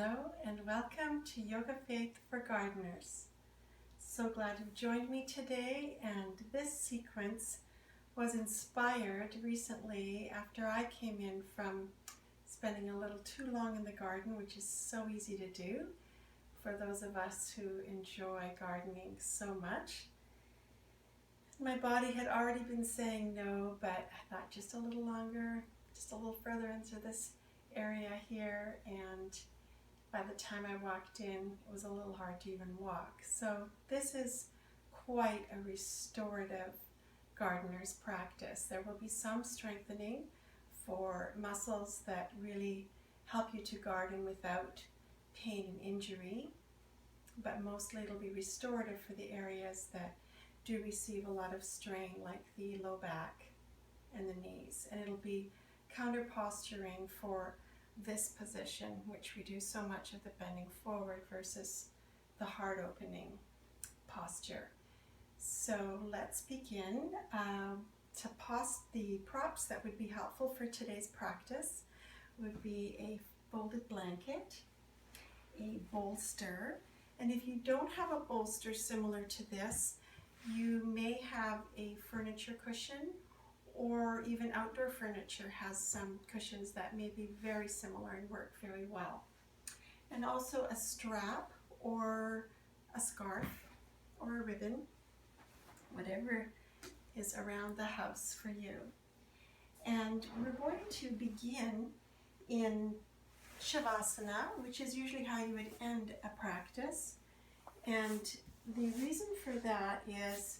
Hello and welcome to Yoga Faith for Gardeners. So glad you've joined me today, and this sequence was inspired recently after I came in from spending a little too long in the garden, which is so easy to do for those of us who enjoy gardening so much. My body had already been saying no, but I thought just a little longer, just a little further into this area here, and by the time I walked in, it was a little hard to even walk. So this is quite a restorative gardener's practice. There will be some strengthening for muscles that really help you to garden without pain and injury, but mostly it'll be restorative for the areas that do receive a lot of strain, like the low back and the knees. And it'll be counter posturing for this position, which we do so much of the bending forward versus the heart opening posture. So let's begin. The props that would be helpful for today's practice would be a folded blanket, a bolster, and if you don't have a bolster similar to this, you may have a furniture cushion, or even outdoor furniture has some cushions that may be very similar and work very well. And also a strap or a scarf or a ribbon, whatever is around the house for you. And we're going to begin in Shavasana, which is usually how you would end a practice. And the reason for that is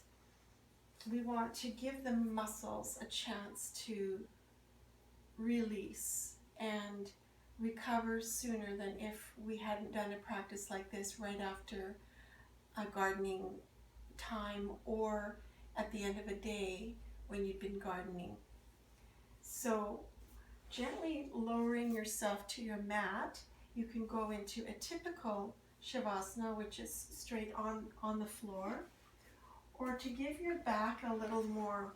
we want to give the muscles a chance to release and recover sooner than if we hadn't done a practice like this right after a gardening time or at the end of a day when you've been gardening. So gently lowering yourself to your mat, you can go into a typical Shavasana, which is straight on the floor. Or to give your back a little more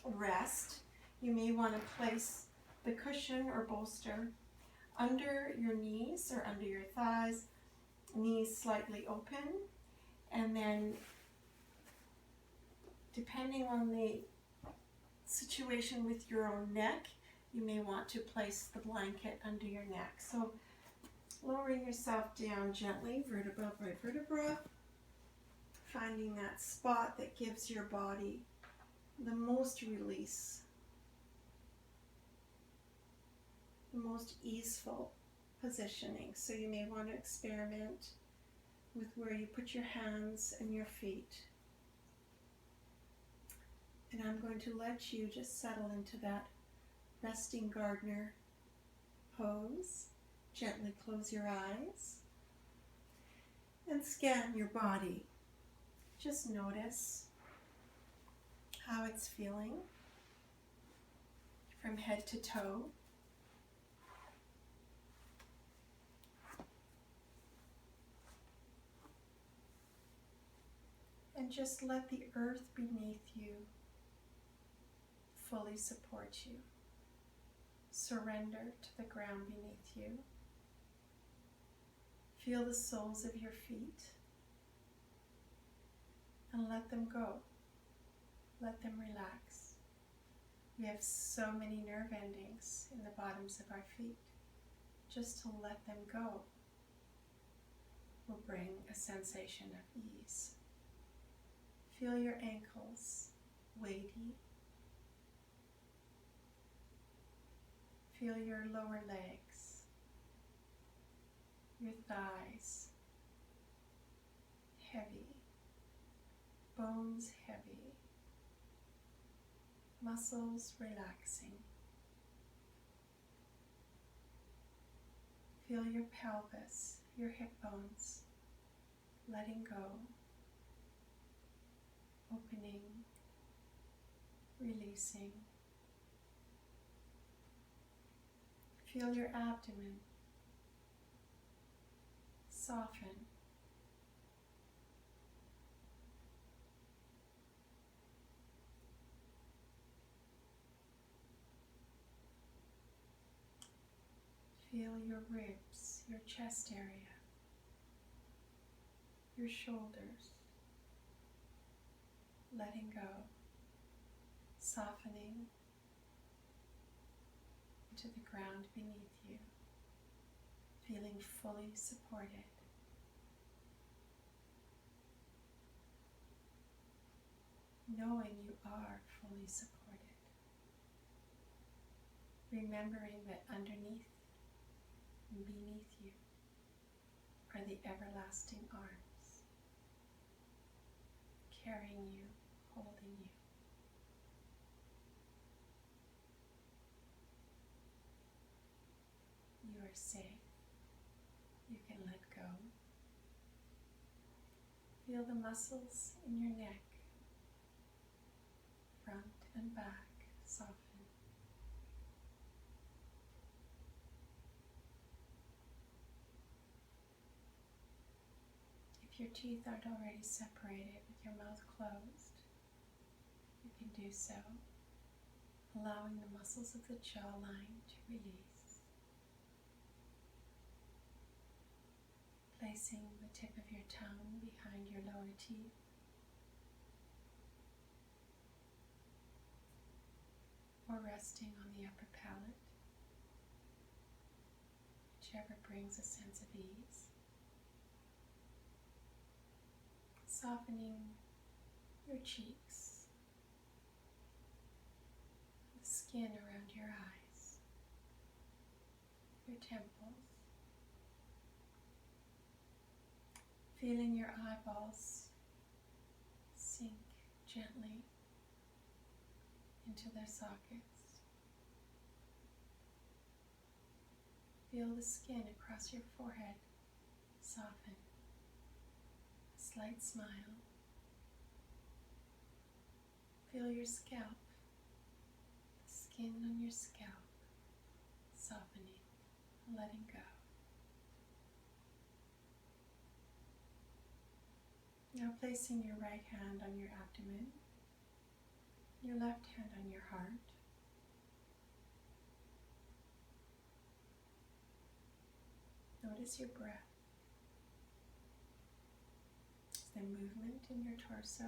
rest, you may want to place the cushion or bolster under your knees or under your thighs, knees slightly open, and then depending on the situation with your own neck, you may want to place the blanket under your neck. So lowering yourself down gently, vertebra by vertebra, finding that spot that gives your body the most release, the most easeful positioning. So you may want to experiment with where you put your hands and your feet. And I'm going to let you just settle into that resting gardener pose. Gently close your eyes and scan your body. Just notice how it's feeling from head to toe. And just let the earth beneath you fully support you. Surrender to the ground beneath you. Feel the soles of your feet. And let them go. Let them relax. We have so many nerve endings in the bottoms of our feet. Just to let them go will bring a sensation of ease. Feel your ankles weighty. Feel your lower legs, your thighs heavy. Bones heavy, muscles relaxing. Feel your pelvis, your hip bones, letting go, opening, releasing. Feel your abdomen soften. Feel your ribs, your chest area, your shoulders, letting go, softening into the ground beneath you, feeling fully supported. Knowing you are fully supported. Remembering that underneath and beneath you are the everlasting arms, carrying you, holding you. You are safe. You can let go. Feel the muscles in your neck, front and back, soften. If your teeth aren't already separated with your mouth closed, you can do so, allowing the muscles of the jawline to release. Placing the tip of your tongue behind your lower teeth. Or resting on the upper palate, whichever brings a sense of ease. Softening your cheeks, the skin around your eyes, your temples. Feeling your eyeballs sink gently into their sockets. Feel the skin across your forehead soften. A slight smile. Feel your scalp, the skin on your scalp softening, letting go. Now placing your right hand on your abdomen, your left hand on your heart. Notice your breath, the movement in your torso.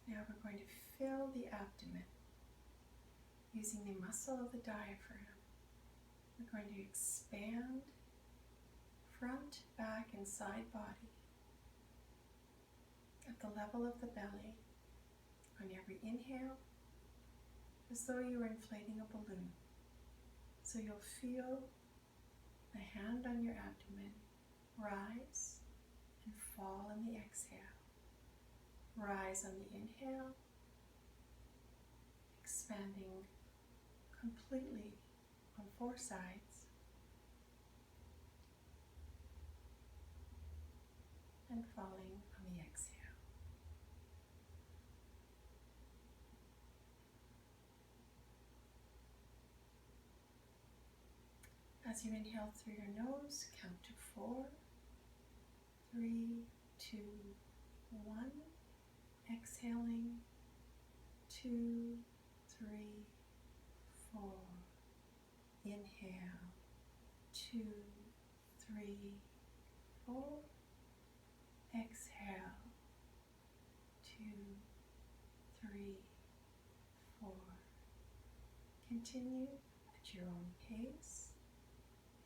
Now we're going to fill the abdomen using the muscle of the diaphragm. We're going to expand front, back, and side body at the level of the belly on every inhale, as though you were inflating a balloon. So you'll feel the hand on your abdomen rise and fall on the exhale. Rise on the inhale, expanding completely on 4 sides, and falling on the exhale. As you inhale through your nose, count to 4, 3, 2, 1. Exhaling, 2, 3, 4. Inhale, 2, 3, 4. Exhale, 2, 3, 4. Continue at your own pace.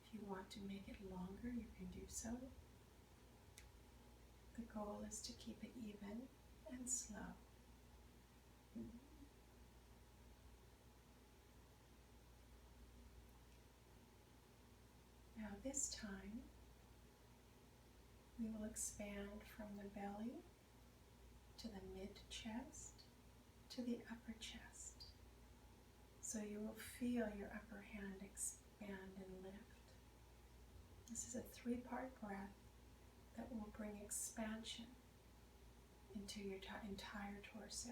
If you want to make it longer, you can do so. The goal is to keep it even and slow. Now this time, we will expand from the belly to the mid-chest to the upper chest. So you will feel your upper hand expand and lift. This is a 3-part breath that will bring expansion into your entire torso.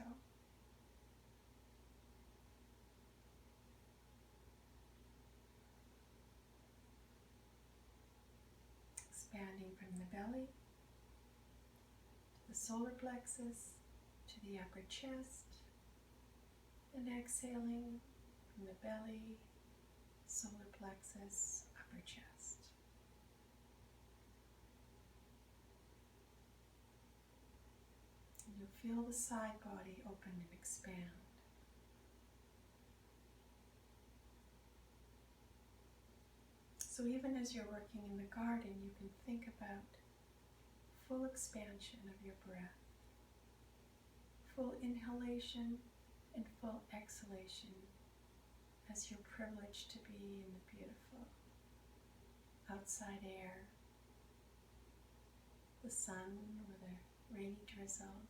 Expanding from the belly to the solar plexus, to the upper chest, And exhaling from the belly, solar plexus, upper chest. And you'll feel the side body open and expand. So even as you're working in the garden, you can think about full expansion of your breath, full inhalation and full exhalation as you're privileged to be in the beautiful outside air, the sun or the rainy drizzle.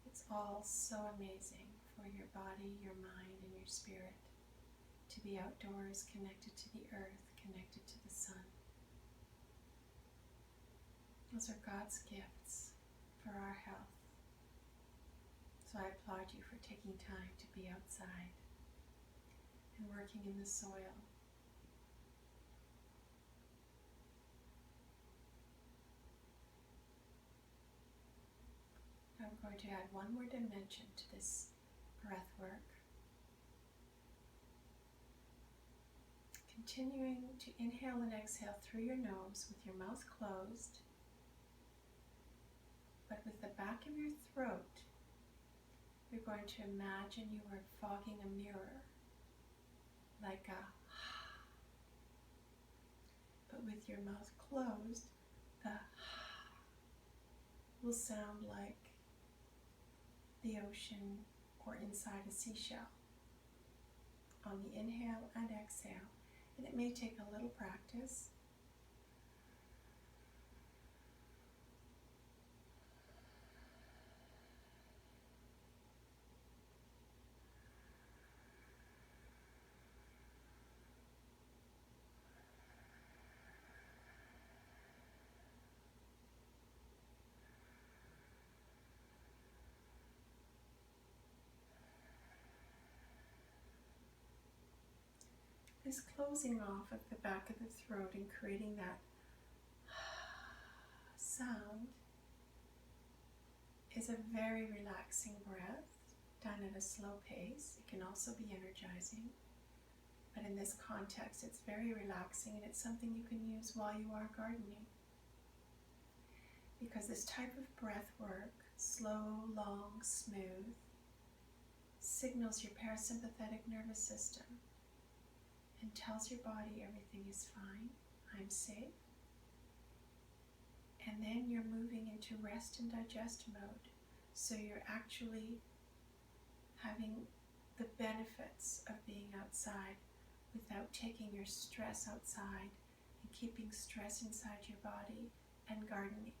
It's all so amazing for your body, your mind, and your spirit to be outdoors, connected to the earth, connected to the sun. Those are God's gifts for our health. So I applaud you for taking time to be outside and working in the soil. I'm going to add one more dimension to this breath work. Continuing to inhale and exhale through your nose with your mouth closed, but with the back of your throat, you're going to imagine you are fogging a mirror, like a but with your mouth closed, the will sound like the ocean or inside a seashell on the inhale and exhale. And it may take a little practice. This closing off of the back of the throat and creating that sound is a very relaxing breath done at a slow pace. It can also be energizing, but in this context it's very relaxing, and it's something you can use while you are gardening. Because this type of breath work, slow, long, smooth, signals your parasympathetic nervous system and tells your body everything is fine, I'm safe. And then you're moving into rest and digest mode. So you're actually having the benefits of being outside without taking your stress outside and keeping stress inside your body and gardening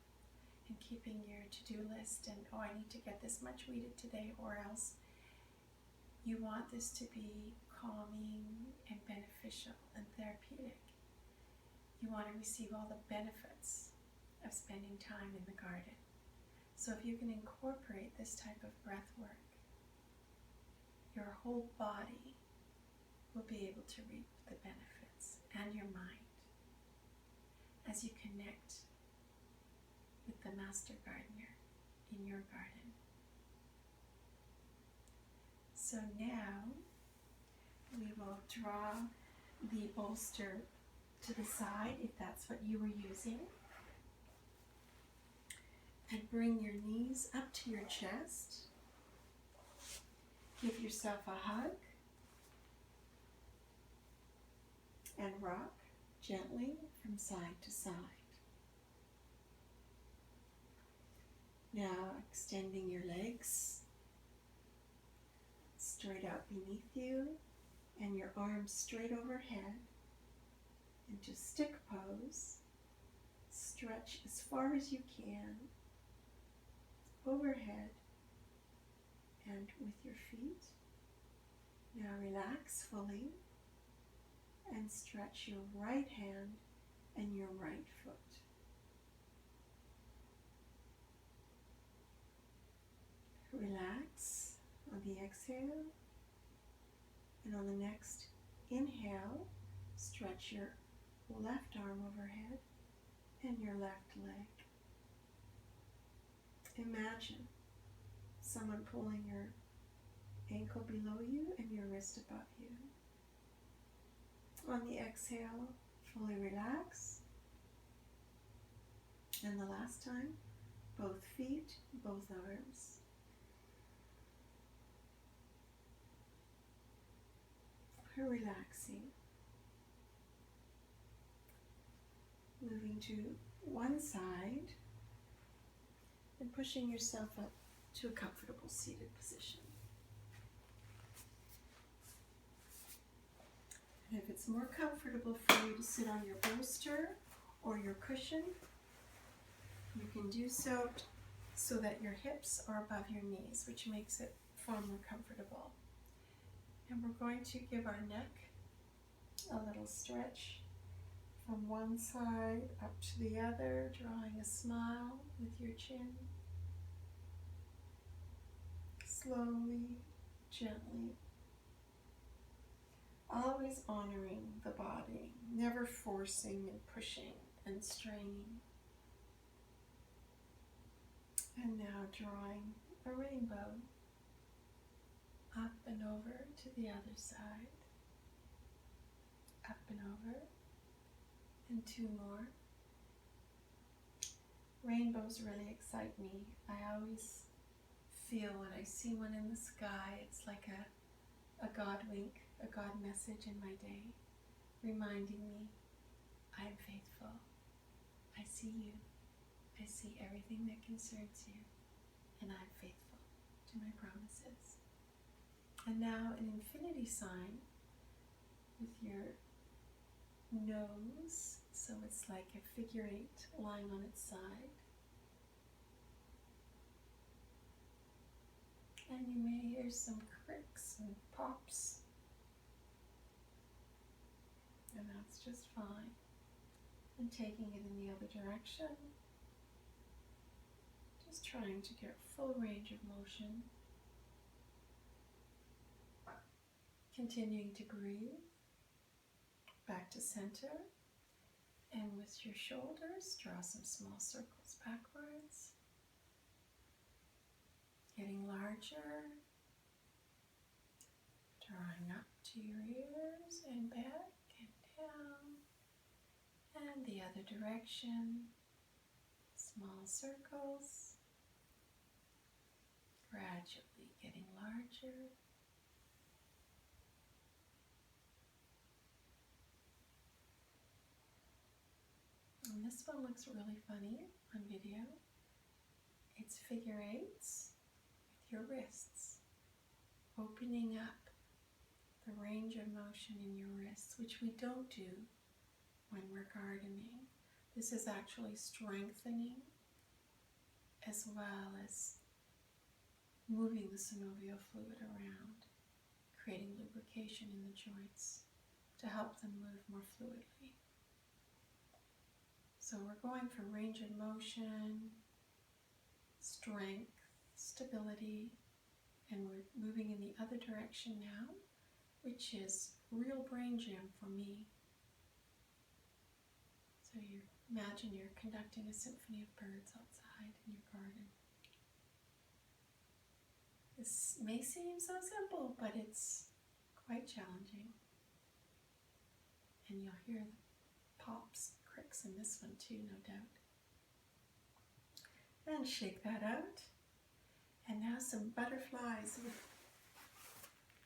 and keeping your to-do list and, oh, I need to get this much weeded today or else. You want this to be calming and beneficial and therapeutic. You want to receive all the benefits of spending time in the garden. So if you can incorporate this type of breath work, your whole body will be able to reap the benefits, and your mind, as you connect with the master gardener in your garden. So now we will draw the bolster to the side, if that's what you were using, and bring your knees up to your chest. Give yourself a hug and rock gently from side to side. Now extending your legs straight out beneath you and your arms straight overhead into stick pose. Stretch as far as you can overhead and with your feet. Now relax fully and stretch your right hand and your right foot. Relax on the exhale, and on the next inhale, stretch your left arm overhead and your left leg. Imagine someone pulling your ankle below you and your wrist above you. On the exhale, fully relax. And the last time, both feet, both arms. Relaxing. Moving to one side and pushing yourself up to a comfortable seated position. And if it's more comfortable for you to sit on your bolster or your cushion, you can do so that your hips are above your knees, which makes it far more comfortable. And we're going to give our neck a little stretch from one side up to the other, drawing a smile with your chin. Slowly, gently. Always honoring the body, never forcing and pushing and straining. And now drawing a rainbow up and over to the other side. Up and over. And two more. Rainbows really excite me. I always feel when I see one in the sky, it's like a God wink, a God message in my day, reminding me, I am faithful. I see you. I see everything that concerns you, and I'm faithful to my promises. And now an infinity sign with your nose, so it's like a figure 8 lying on its side. And you may hear some cricks and pops, and that's just fine. And taking it in the other direction, just trying to get full range of motion. Continuing to breathe back to center, and with your shoulders, draw some small circles backwards, getting larger, drawing up to your ears and back and down, and the other direction, small circles, gradually getting larger. And this one looks really funny on video. It's figure 8s with your wrists, opening up the range of motion in your wrists, which we don't do when we're gardening. This is actually strengthening as well as moving the synovial fluid around, creating lubrication in the joints to help them move more fluidly. So we're going for range of motion, strength, stability, and we're moving in the other direction now, which is real brain gym for me. So you imagine you're conducting a symphony of birds outside in your garden. This may seem so simple, but it's quite challenging. And you'll hear the pops, cricks in this one too, no doubt. And shake that out. And now some butterflies with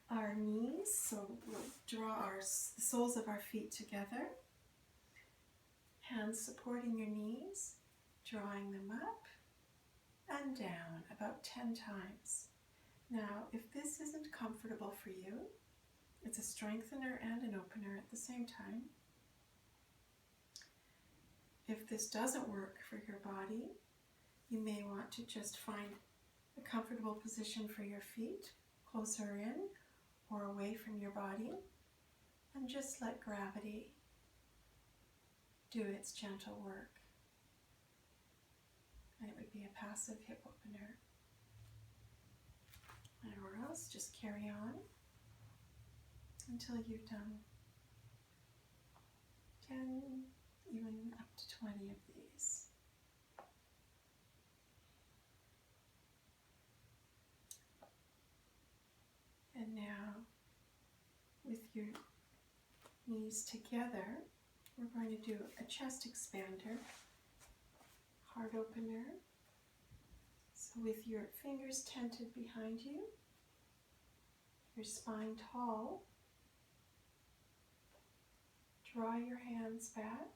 our knees. So we'll draw the soles of our feet together. Hands supporting your knees, drawing them up and down about 10 times. Now, if this isn't comfortable for you, it's a strengthener and an opener at the same time. If this doesn't work for your body, you may want to just find a comfortable position for your feet, closer in or away from your body, and just let gravity do its gentle work. And it would be a passive hip opener. Or else, just carry on until you've done 10, even up to 20 of these. your knees together, we're going to do a chest expander, heart opener. So with your fingers tented behind you, your spine tall, draw your hands back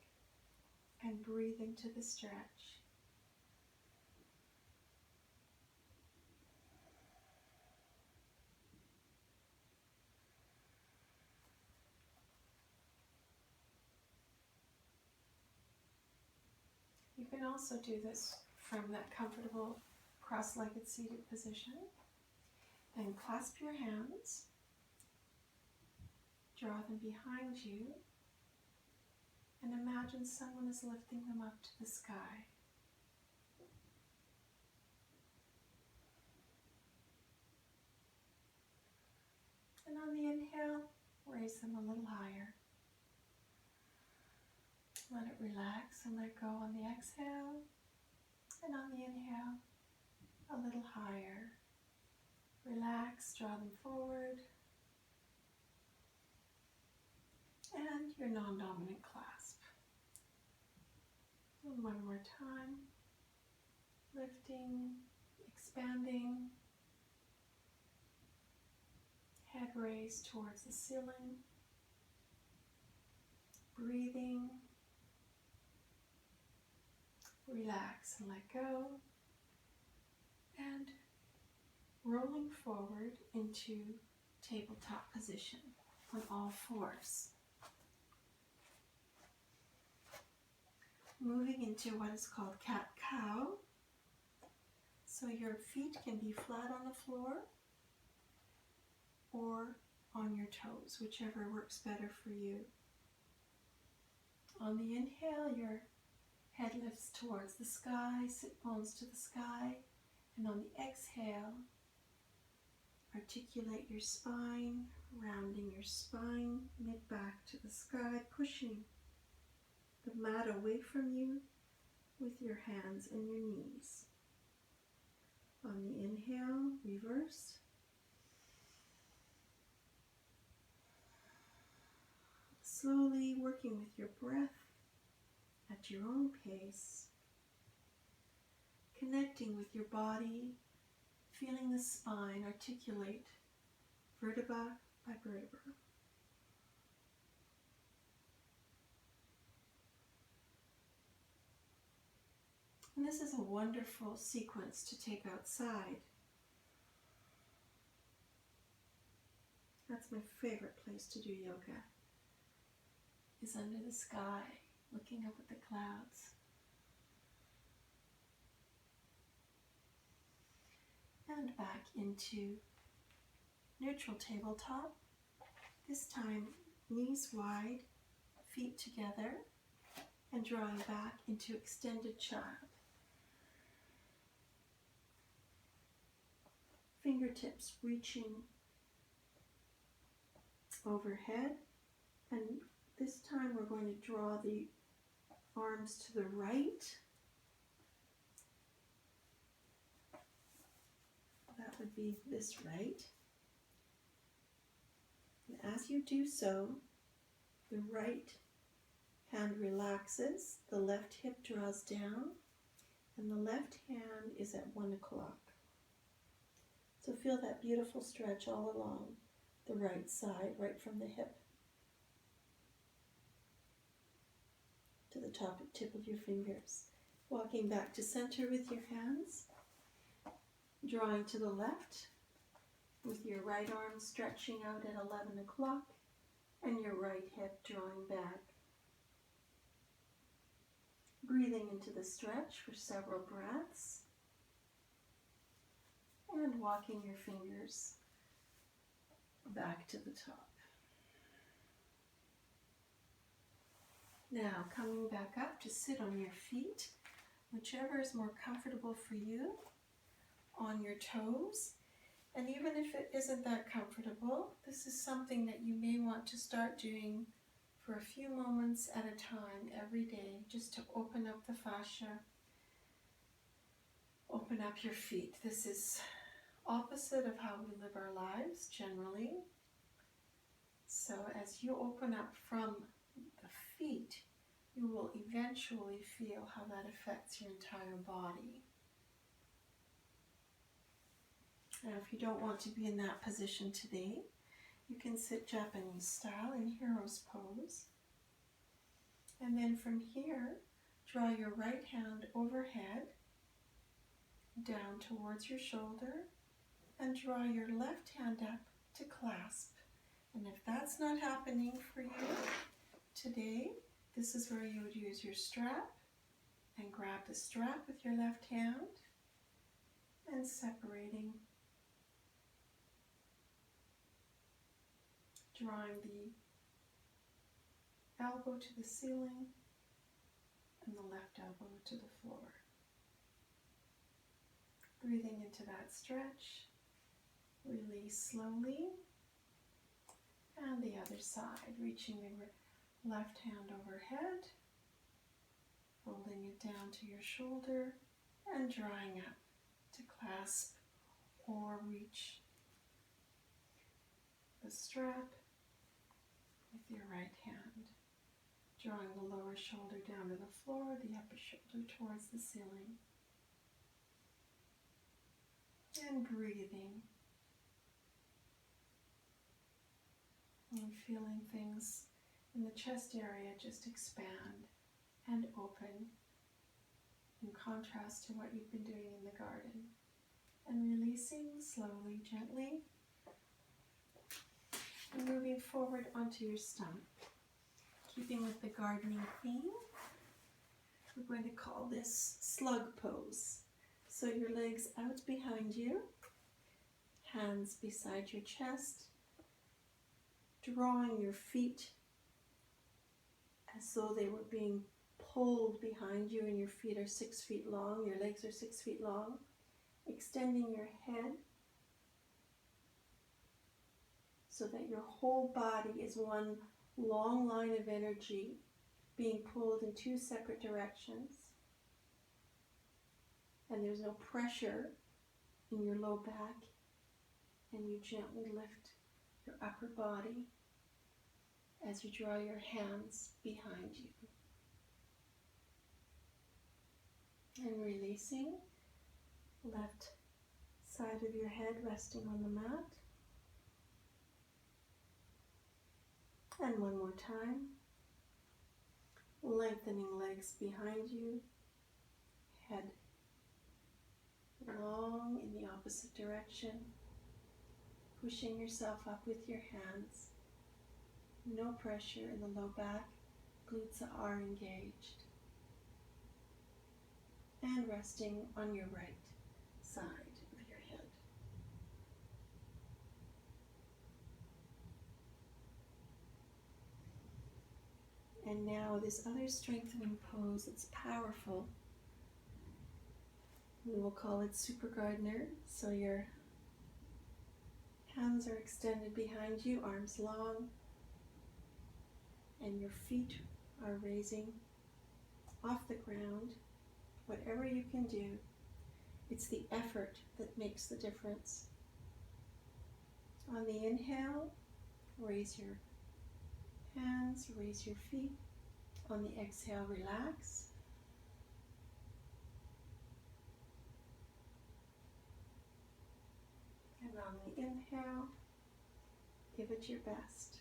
and breathe into the stretch. You can also do this from that comfortable cross-legged seated position. Then clasp your hands, draw them behind you, and imagine someone is lifting them up to the sky. And on the inhale, raise them a little higher. Let it relax and let go on the exhale. And on the inhale, a little higher. Relax, draw them forward. And your non-dominant clasp. And one more time. Lifting, expanding. Head raised towards the ceiling. Breathing. Relax and let go. And rolling forward into tabletop position on all fours. Moving into what is called cat-cow. So your feet can be flat on the floor or on your toes, whichever works better for you. On the inhale, your head lifts towards the sky, sit bones to the sky, and on the exhale, articulate your spine, rounding your spine, mid-back to the sky, pushing the mat away from you with your hands and your knees. On the inhale, reverse. Slowly working with your breath at your own pace, connecting with your body, feeling the spine articulate vertebra by vertebra. And this is a wonderful sequence to take outside. That's my favorite place to do yoga, is under the sky, looking up at the clouds. And back into neutral tabletop. This time, knees wide, feet together, and drawing back into extended child. Fingertips reaching overhead, and this time we're going to draw the arms to the right. That would be this right. And as you do so, the right hand relaxes, the left hip draws down, and the left hand is at 1 o'clock. So feel that beautiful stretch all along the right side, right from the hip to the tip of your fingers. Walking back to center with your hands, drawing to the left with your right arm stretching out at 11 o'clock and your right hip drawing back. Breathing into the stretch for several breaths and walking your fingers back to the top. Now coming back up to sit on your feet, whichever is more comfortable for you, on your toes. And even if it isn't that comfortable, this is something that you may want to start doing for a few moments at a time every day, just to open up the fascia, open up your feet. This is opposite of how we live our lives generally. So as you open up from the feet, you will eventually feel how that affects your entire body. Now, if you don't want to be in that position today, you can sit Japanese style in hero's pose. And then from here, draw your right hand overhead, down towards your shoulder, and draw your left hand up to clasp. And if that's not happening for you today, this is where you would use your strap and grab the strap with your left hand and separating, drawing the elbow to the ceiling and the left elbow to the floor. Breathing into that stretch, release slowly, and the other side, reaching the left hand overhead, folding it down to your shoulder, and drawing up to clasp or reach the strap with your right hand, drawing the lower shoulder down to the floor, the upper shoulder towards the ceiling, and breathing and feeling things in the chest area just expand and open in contrast to what you've been doing in the garden. And releasing slowly, gently, and moving forward onto your stomach. Keeping with the gardening theme, we're going to call this slug pose. So your legs out behind you, hands beside your chest, drawing your feet as though they were being pulled behind you, and your feet are 6 feet long, your legs are 6 feet long, extending your head so that your whole body is one long line of energy being pulled in 2 separate directions, and there's no pressure in your low back, and you gently lift your upper body as you draw your hands behind you. And releasing, left side of your head resting on the mat. And one more time, lengthening legs behind you, head long in the opposite direction, pushing yourself up with your hands. No pressure in the low back, glutes are engaged. And resting on your right side of your head. And now this other strengthening pose, it's powerful. We will call it Super Gardener. So your hands are extended behind you, arms long, and your feet are raising off the ground. Whatever you can do, it's the effort that makes the difference. On the inhale, raise your hands, raise your feet. On the exhale, relax. And on the inhale, give it your best.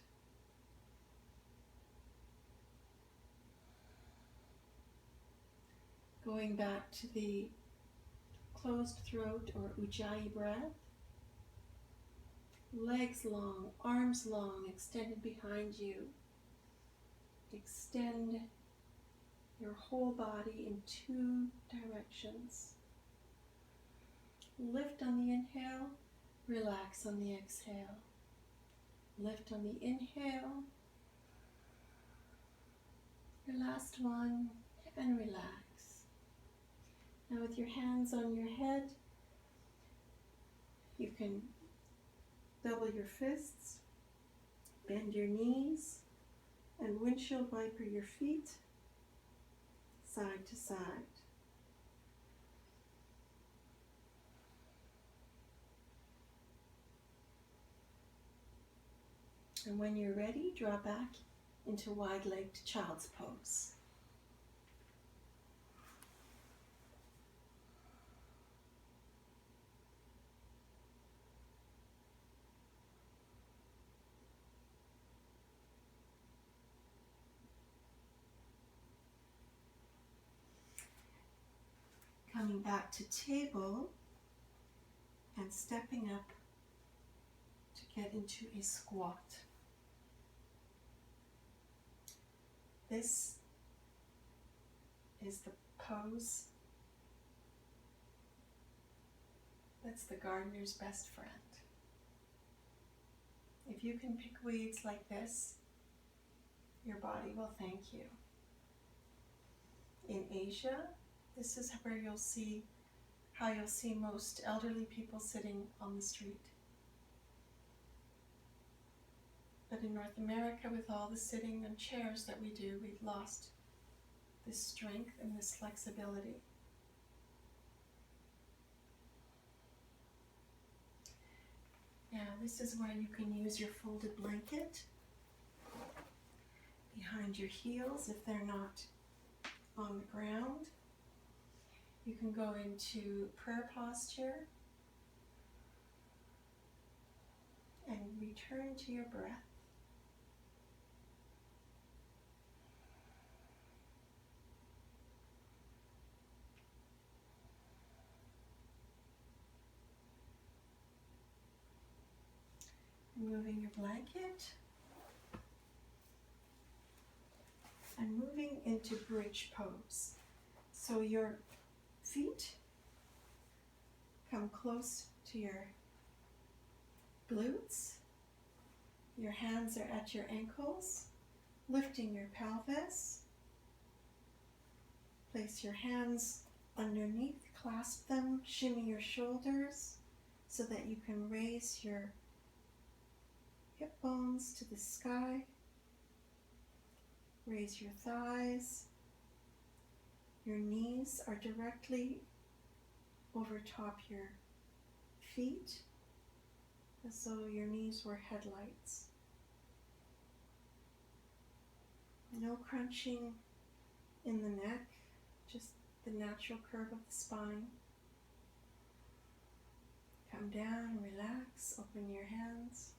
Going back to the closed throat or Ujjayi breath. Legs long, arms long, extended behind you. Extend your whole body in 2 directions. Lift on the inhale, relax on the exhale. Lift on the inhale, your last one, and relax. Now with your hands on your head, you can double your fists, bend your knees, and windshield wiper your feet side to side. And when you're ready, draw back into wide-legged child's pose. Coming back to table and stepping up to get into a squat. This is the pose that's the gardener's best friend. If you can pick weeds like this, your body will thank you. In Asia, this is where you'll see most elderly people sitting on the street. But in North America, with all the sitting on chairs that we do, we've lost this strength and this flexibility. Now, this is where you can use your folded blanket behind your heels if they're not on the ground. You can go into prayer posture and return to your breath. Moving your blanket and moving into bridge pose. So your feet come close to your glutes. Your hands are at your ankles, lifting your pelvis. Place your hands underneath, clasp them, shimmy your shoulders so that you can raise your hip bones to the sky. Raise your thighs. Your knees are directly over top your feet, as though your knees were headlights. No crunching in the neck, just the natural curve of the spine. Come down, relax, open your hands.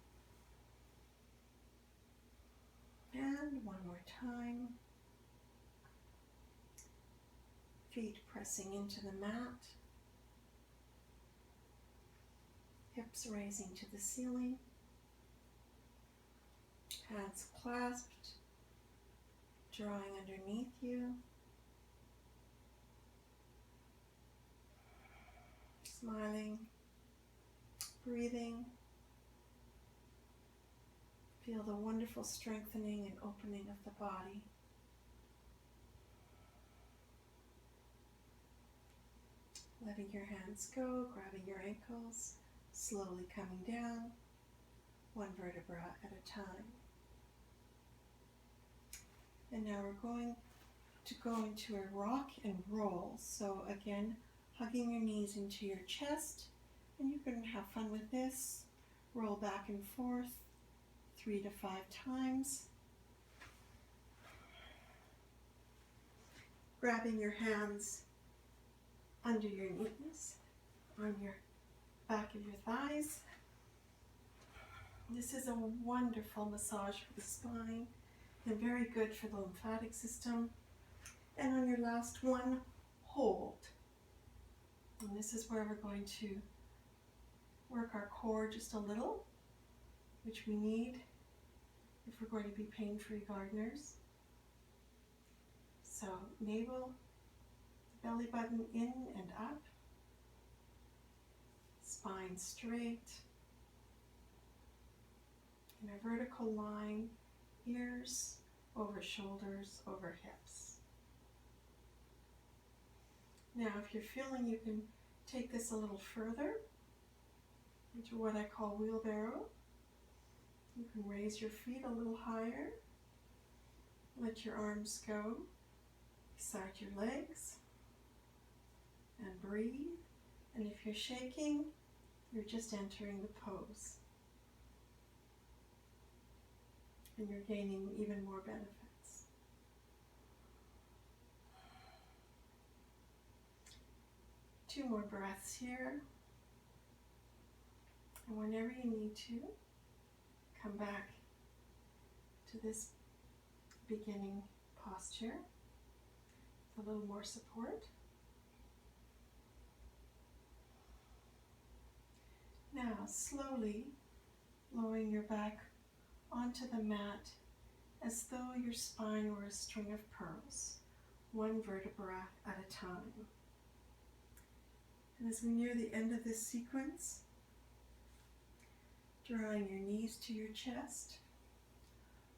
And one more time. Feet pressing into the mat. Hips raising to the ceiling. Hands clasped, drawing underneath you. Smiling, breathing. Feel the wonderful strengthening and opening of the body. Letting your hands go, grabbing your ankles, slowly coming down, one vertebra at a time. And now we're going to go into a rock and roll. So again, hugging your knees into your chest, and you can have fun with this. Roll back and forth 3 to 5 times. Grabbing your hands under your knees, on your back of your thighs. This is a wonderful massage for the spine and very good for the lymphatic system. And on your last one, hold. And this is where we're going to work our core just a little, which we need if we're going to be pain-free gardeners. So navel, belly button in and up, spine straight, in a vertical line, ears over shoulders, over hips. Now if you're feeling you can take this a little further into what I call wheelbarrow. You can raise your feet a little higher, let your arms go beside your legs, and breathe. And if you're shaking, you're just entering the pose. and you're gaining even more benefits. Two more breaths here. And whenever you need to, come back to this beginning posture with a little more support. Now, slowly lowering your back onto the mat as though your spine were a string of pearls, one vertebra at a time. And as we near the end of this sequence, drawing your knees to your chest,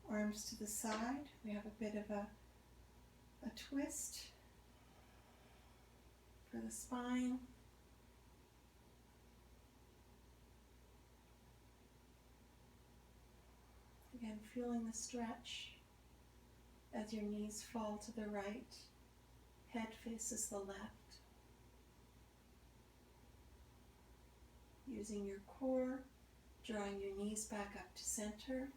arms to the side, we have a bit of a twist for the spine. Again, feeling the stretch as your knees fall to the right, head faces the left. Using your core, drawing your knees back up to center.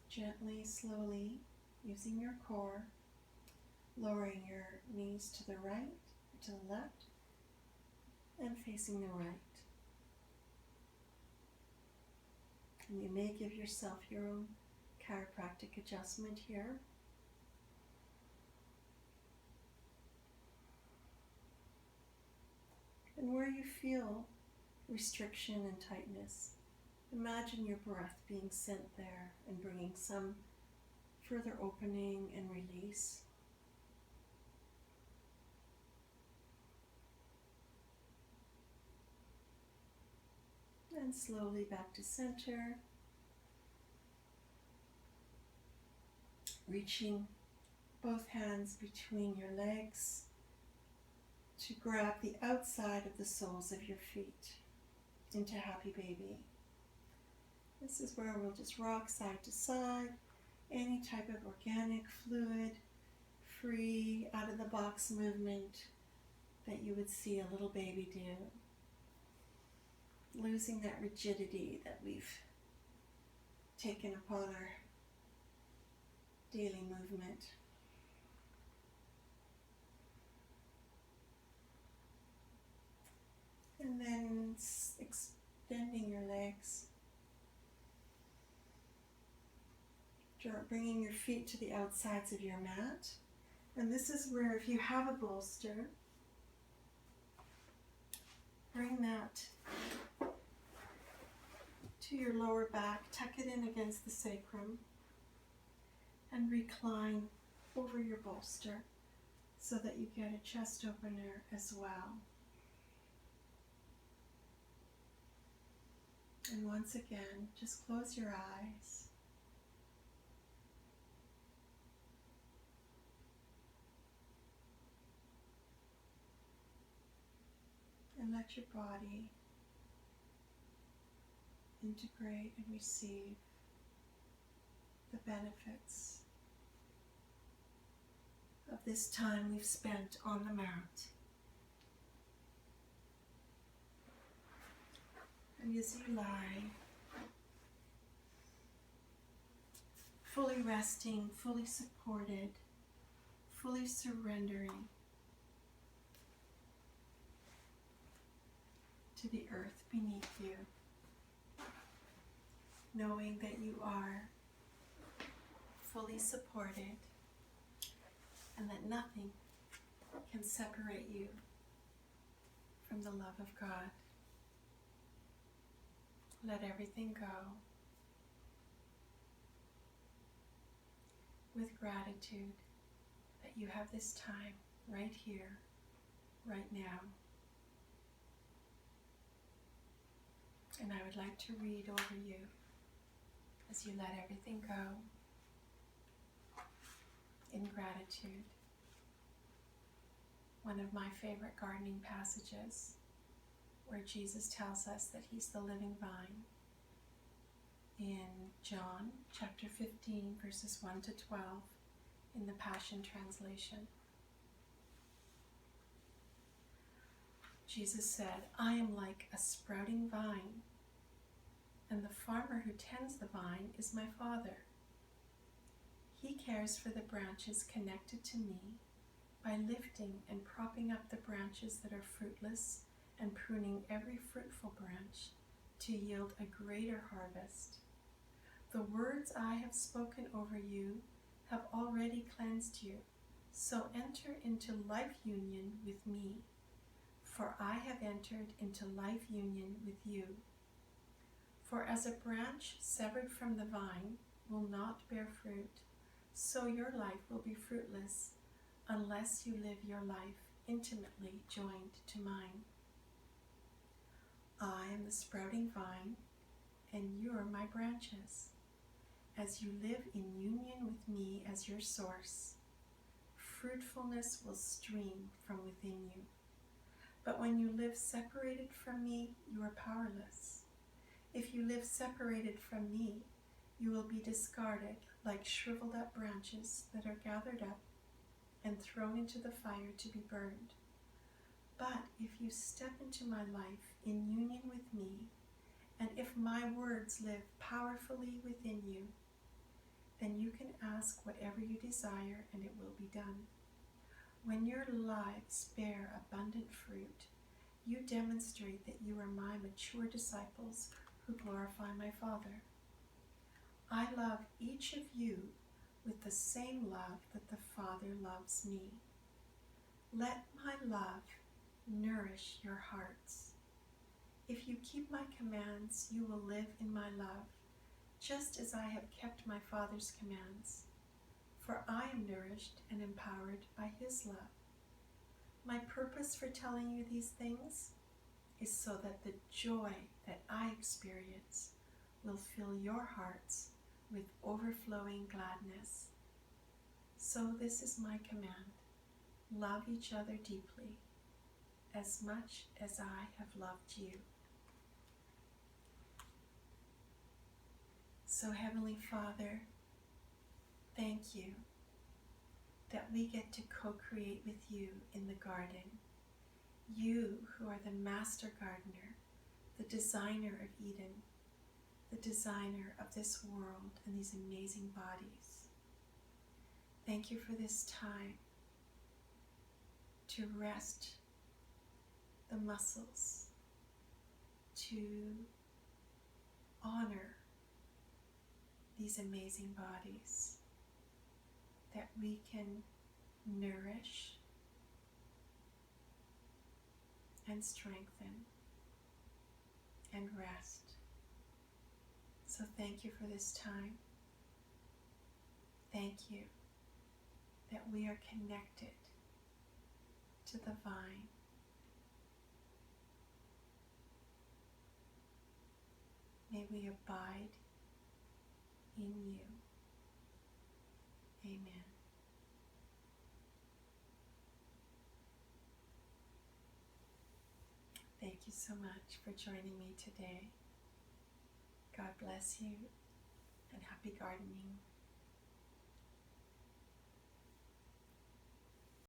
Gently, slowly, using your core, lowering your knees to the right, to the left, and facing the right. And you may give yourself your own chiropractic adjustment here. And where you feel restriction and tightness, imagine your breath being sent there and bringing some further opening and release. And slowly back to center, reaching both hands between your legs to grab the outside of the soles of your feet into Happy Baby. This is where we'll just rock side to side, any type of organic fluid, free, out of the box movement that you would see a little baby do. Losing that rigidity that we've taken upon our daily movement. And then extending your legs, bringing your feet to the outsides of your mat. And this is where, if you have a bolster, bring that to your lower back, tuck it in against the sacrum, and recline over your bolster so that you get a chest opener as well. And once again, just close your eyes. And let your body integrate and receive the benefits of this time we've spent on the mat. And as you lie, fully resting, fully supported, fully surrendering to the earth beneath you, knowing that you are fully supported and that nothing can separate you from the love of God. Let everything go with gratitude that you have this time right here, right now. And I would like to read over you as you let everything go in gratitude. One of my favorite gardening passages, where Jesus tells us that He's the living vine, in John chapter 15, verses 1 to 12, in the Passion Translation. Jesus said, I am like a sprouting vine, and the farmer who tends the vine is my Father. He cares for the branches connected to me by lifting and propping up the branches that are fruitless and pruning every fruitful branch to yield a greater harvest. The words I have spoken over you have already cleansed you, so enter into life union with me, for I have entered into life union with you. For as a branch severed from the vine will not bear fruit, so your life will be fruitless unless you live your life intimately joined to mine. I am the sprouting vine, and you are my branches. As you live in union with me as your source, fruitfulness will stream from within you. But when you live separated from me, you are powerless. If you live separated from me, you will be discarded like shriveled up branches that are gathered up and thrown into the fire to be burned. But if you step into my life in union with me, and if my words live powerfully within you, then you can ask whatever you desire and it will be done. When your lives bear abundant fruit, you demonstrate that you are my mature disciples who glorify my Father. I love each of you with the same love that the Father loves me. Let my love nourish your hearts. If you keep my commands, you will live in my love, just as I have kept my Father's commands. For I am nourished and empowered by his love. My purpose for telling you these things is so that the joy that I experience will fill your hearts with overflowing gladness. So this is my command: love each other deeply, as much as I have loved you. So Heavenly Father, thank you that we get to co-create with you in the garden. You who are the master gardener, the designer of Eden, the designer of this world and these amazing bodies. Thank you for this time to rest the muscles, to honor these amazing bodies, that we can nourish and strengthen and rest. So thank you for this time. Thank you that we are connected to the vine. May we abide in you. Amen. Thank you so much for joining me today. God bless you and happy gardening.